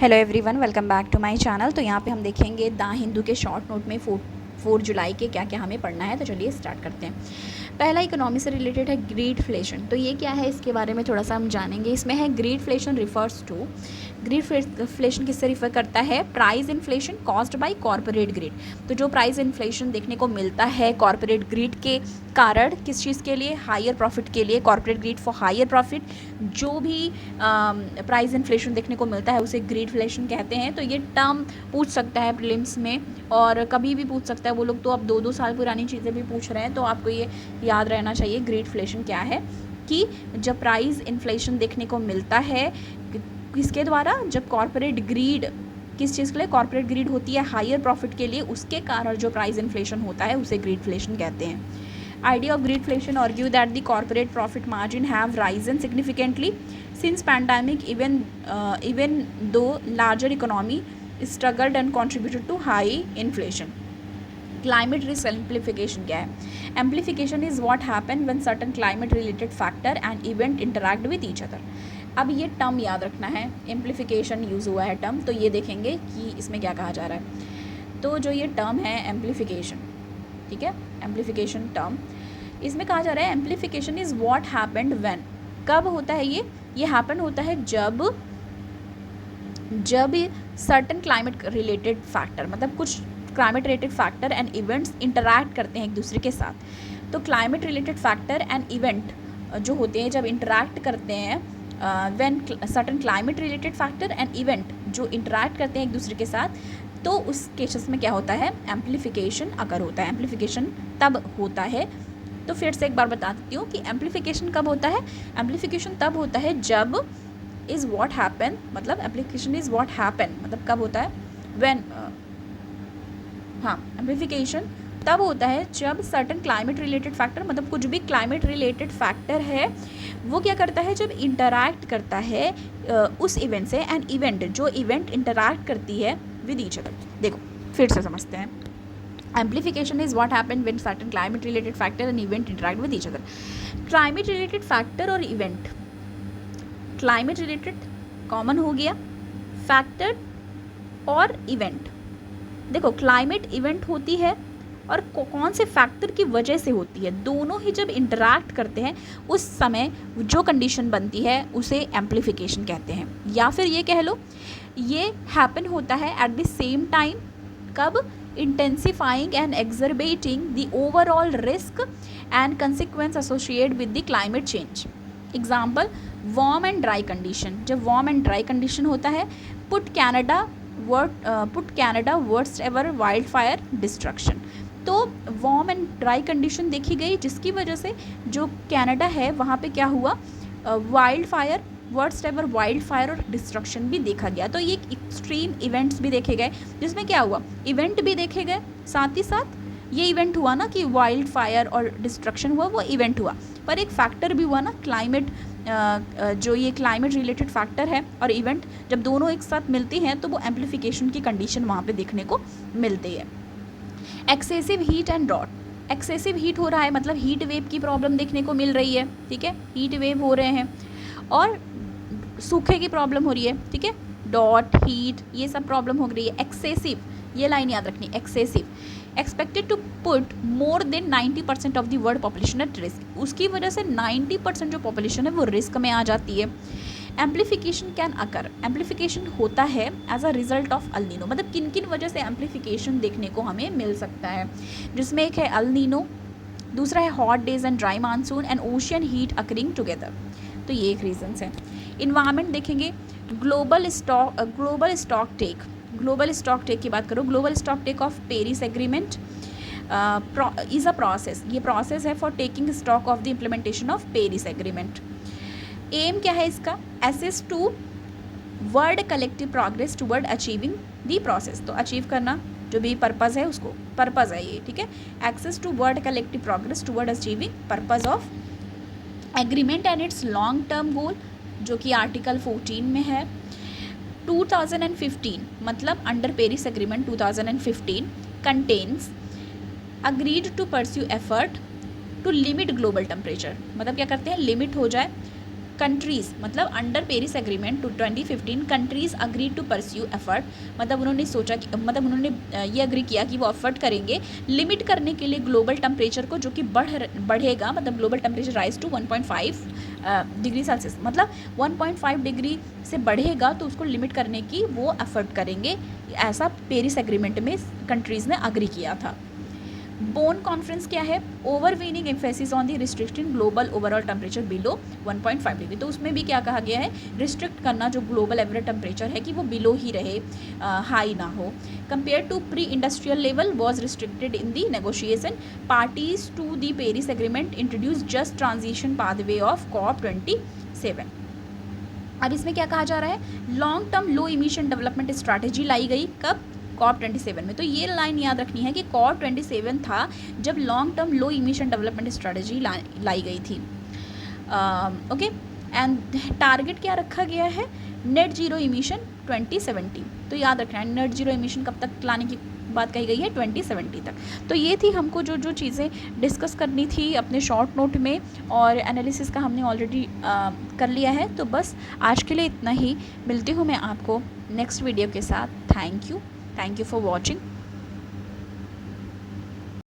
Hello everyone, welcome back to my channel. तो यहाँ पे हम देखेंगे द हिंदू के शॉर्ट नोट में 4 जुलाई के क्या क्या हमें पढ़ना है। तो चलिए स्टार्ट करते हैं। पहला इकोनॉमी से रिलेटेड है ग्रीडफ्लेशन। तो ये क्या है, इसके बारे में थोड़ा सा हम जानेंगे। इसमें है ग्रीडफ्लेशन रिफर्स टू, ग्रीडफ्लेशन किससे रिफर करता है? Price inflation caused by corporate greed. तो जो प्राइस इन्फ्लेशन देखने को मिलता है कॉर्पोरेट ग्रीड के कारण, किस चीज़ के लिए? हायर प्रॉफिट के लिए, corporate greed for higher profit. जो भी प्राइस इन्फ्लेशन देखने को मिलता है उसे ग्रीडफ्लेशन कहते हैं। तो ये टर्म पूछ सकता है प्रीलिम्स में, और कभी भी पूछ सकता है। वो लोग तो अब 2-2 साल पुरानी चीज़ें भी पूछ रहे हैं, तो आपको ये याद रहना चाहिए ग्रीडफ्लेशन क्या है। कि जब प्राइस इन्फ्लेशन देखने को मिलता है किसके द्वारा? जब कॉर्पोरेट ग्रीड, किस चीज़ के लिए कॉर्पोरेट ग्रीड होती है? हायर प्रॉफिट के लिए, उसके कारण जो प्राइस इन्फ्लेशन होता है उसे ग्रीडफ्लेशन कहते हैं। Idea of greedflation argue that the corporate profit margin have risen significantly since pandemic, even though larger economy struggled and contributed to high inflation. Climate risk amplification क्या है? Amplification is what happen when certain climate related factor and event interact with each other. अब ये term याद रखना है, amplification use हुआ है term, तो ये देखेंगे कि इसमें क्या कहा जा रहा है। तो जो ये टर्म है एम्प्लीफिकेशन, ठीक है, एम्प्लीफिकेशन टर्म, इसमें कहा जा रहा है amplification is what happened when. कब होता है ये हैपन होता है जब सर्टन क्लाइमेट रिलेटेड फैक्टर, मतलब कुछ climate related factor and events interact करते हैं एक दूसरे के साथ। तो climate related factor and event जो होते हैं जब इंटरैक्ट करते हैं, when certain climate related factor and event जो इंटरैक्ट करते हैं एक दूसरे के साथ, तो उस केसेस में क्या होता है? एम्प्लीफिकेशन अकर होता है। एम्प्लीफिकेशन तब होता है, तो फिर से एक बार बता देती हूँ कि एम्प्लीफिकेशन कब होता है। एम्प्लीफिकेशन तब होता है जब इज़ व्हाट हैपन, मतलब एम्प्लीफिकेशन इज़ व्हाट हैपन, मतलब कब होता है? व्हेन, एम्प्लीफिकेशन तब होता है जब सर्टन क्लाइमेट रिलेटेड फैक्टर, मतलब कुछ भी क्लाइमेट रिलेटेड फैक्टर है, वो क्या करता है? जब इंटरैक्ट करता है उस इवेंट से, एंड इवेंट जो इवेंट इंटरैक्ट करती है विद ईच अदर। देखो फिर से समझते हैं। Amplification is what happened when certain climate related factor and event interact with each other. Climate related factor और event, climate related कॉमन हो गया, फैक्टर और इवेंट। देखो क्लाइमेट इवेंट होती है और कौन से फैक्टर की वजह से होती है, दोनों ही जब इंटरैक्ट करते हैं उस समय जो कंडीशन बनती है उसे एम्प्लीफिकेशन कहते हैं। या फिर ये कह लो ये हैपन होता है एट द सेम टाइम, कब? intensifying and exacerbating the overall risk and consequence associated with the climate change. Example, warm and dry condition. जब warm and dry condition होता है, put Canada worst ever wildfire destruction. तो warm and dry condition देखी गई, जिसकी वजह से जो कनाडा है वहाँ पे क्या हुआ? Wild fire, worst ever wild fire और डिस्ट्रक्शन भी देखा गया। तो ये एक्सट्रीम इवेंट्स भी देखे गए, जिसमें क्या हुआ? इवेंट भी देखे गए, साथ ही साथ ये इवेंट हुआ ना कि वाइल्ड फायर और डिस्ट्रक्शन हुआ, वो इवेंट हुआ, पर एक फैक्टर भी हुआ ना क्लाइमेट, जो ये क्लाइमेट रिलेटेड फैक्टर है और इवेंट जब दोनों एक साथ मिलती हैं तो वो एम्प्लीफिकेशन की कंडीशन वहाँ पे देखने को मिलती है। Excessive heat and drought, excessive heat हो रहा है मतलब हीट वेव की प्रॉब्लम देखने को मिल रही है, ठीक है, हीट वेव हो रहे हैं, और सूखे की प्रॉब्लम हो रही है, ठीक है, डॉट, हीट, ये सब प्रॉब्लम हो रही है। एक्सेसिव, ये लाइन याद रखनी, excessive, expected to put more than 90% of the world population at risk, उसकी वजह से 90% जो पॉपुलेशन है वो रिस्क में आ जाती है। एम्प्लीफिकेशन कैन अकर, एम्प्लीफिकेशन होता है as a result of El Nino, मतलब किन किन वजह से एम्प्लीफिकेशन देखने को हमें मिल सकता है, जिसमें एक है अल नीनो, दूसरा है hot days and dry monsoon and ocean heat occurring together. तो ये एक रीजन्स है। इन्वायरमेंट देखेंगे, ग्लोबल स्टॉक टेक की बात करो, global stock take of Paris agreement is a process, ये प्रोसेस है for taking stock of the implementation of Paris agreement. Aim क्या है इसका? Assess to world collective progress toward achieving the process, तो achieve करना जो भी पर्पज़ है उसको, पर्पज़ है ये, ठीक है, access to world collective progress toward achieving purpose of agreement and its long term goal, जो कि आर्टिकल 14 में है। 2015 मतलब under Paris agreement 2015 contains agreed to pursue effort to limit global temperature, मतलब क्या करते हैं? लिमिट हो जाए कंट्रीज़, मतलब under Paris agreement to 2015 countries agree to pursue effort, मतलब उन्होंने सोचा कि, मतलब उन्होंने ये अग्री किया कि वो एफर्ट करेंगे लिमिट करने के लिए ग्लोबल टेम्परेचर को, जो कि बढ़ेगा, मतलब global temperature rise to 1.5 degree Celsius, मतलब 1.5 डिग्री से बढ़ेगा तो उसको लिमिट करने की वो एफर्ट करेंगे, ऐसा पेरिस एग्रीमेंट में कंट्रीज़ ने अग्री किया था। बोन कॉन्फ्रेंस क्या है? Overweening emphasis on the restricting global overall temperature below 1.5 degree. तो उसमें भी क्या कहा गया है, रिस्ट्रिक्ट करना जो ग्लोबल एवरेज टेम्परेचर है कि वो बिलो ही रहे, हाई ना हो। Compare to pre industrial level was restricted in the negotiation, parties to the Paris agreement introduce just transition pathway of COP27। अब इसमें क्या कहा जा रहा है, long term low emission development strategy लाई गई, कब? COP27 में। तो ये लाइन याद रखनी है कि COP27 था जब long term low emission development strategy लाई गई थी। ओके, एंड टारगेट क्या रखा गया है, नेट जीरो इमिशन 2070। तो याद रखना है नेट जीरो इमिशन कब तक लाने की बात कही गई है, 2070 तक। तो ये थी हमको जो चीज़ें डिस्कस करनी थी अपने शॉर्ट नोट में, और एनालिसिस का हमने ऑलरेडी कर लिया है। तो बस आज के लिए इतना ही, मिलती हूँ मैं आपको नेक्स्ट वीडियो के साथ। Thank you for watching.